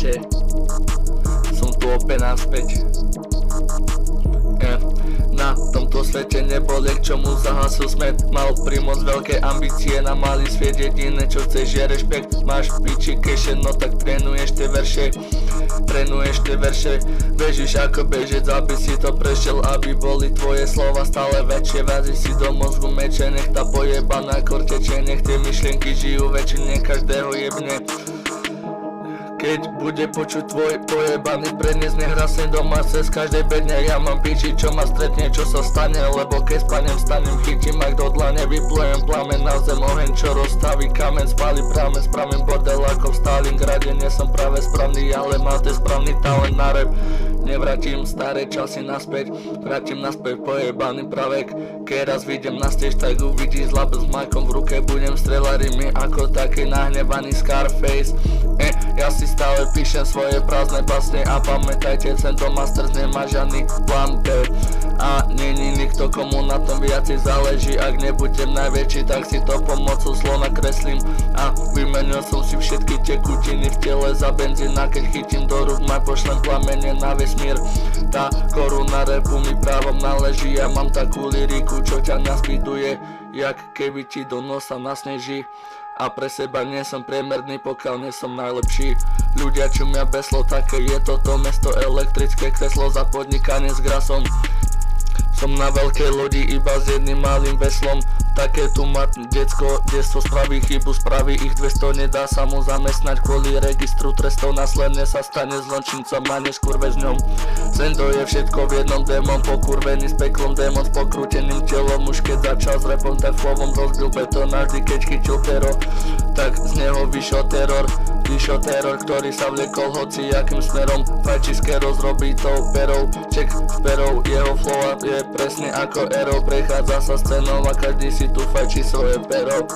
svete. Som tu opäť naspäť. Na tomto svete nebol k čomu zahasil smet. Mal primoc veľké ambície na malý sviet. Jediné čo chceš je rešpekt. Máš piči keše, no tak trénuješ tie verše. Bežíš ako bežec, aby si to prešiel, aby boli tvoje slova stále väčšie. Vázi si do mozgu meče, nech tá pojebaná korteče. Nech tie myšlienky žijú väčšine, každého jebne. Keď bude počuť tvoj pojebaný prednes, nech raz sem doma cez každej bedne. Ja mám piči, čo ma stretne, čo sa stane, lebo keď stanem, chytím ak do dlane, vyplujem plamen na zem, oheň čo rozstaví kamen, spáli pramen, spravím bordel ako v Stalingrade. Nie som práve správny, ale mal ten správny talent na rap. Nevrátim staré časy naspäť, vrátim naspäť pojebaný pravek. Keď raz vidím na stage, tak uvidí zlab s majkom v ruke, budem strieľať rimy ako taký nahnevaný Scarface. Ja si stále píšem svoje prázdne basne a pamätajte, tento master nemá žiadny plán B. A není nikto, komu na tom viacej záleží. Ak nebudem najväčší, tak si to pomocou slona kreslím. A vymenil som si všetky tekutiny v tele za benzín. A keď chytím do rúk, maj pošlem plamene na vesmír. Tá koruna repu mi právom náleží. Ja mám takú lyriku, čo ťa naspiduje, jak keby ti do nosa nasneží. A pre seba nie som priemerný, pokiaľ nie som najlepší. Ľudia čumia bez slov, také je toto mesto. Elektrické kreslo za podnikanie s grasom. Som na veľkej lodi iba s jedným malým veslom. Také tu matné decko, detstvo spraví chybu, spraví ich 200. Nedá sa mu zamestnať kvôli registru trestov. Následne sa stane zločincom a neskôr väzňom. Sendo je všetko v jednom, démon pokurvený s peklom, démon s pokrúteným telom. Už keď začal s rapom, tak flovom rozbil betón. A vždy keď chytil pero, tak z neho vyšiel teror, ktorý sa vliekol hociakým smerom. Fajčiske rozrobí tou perou, ček s perou, jeho flow je presne ako arrow. Prechádza sa scénou a každý si tu fajčí svoje pero.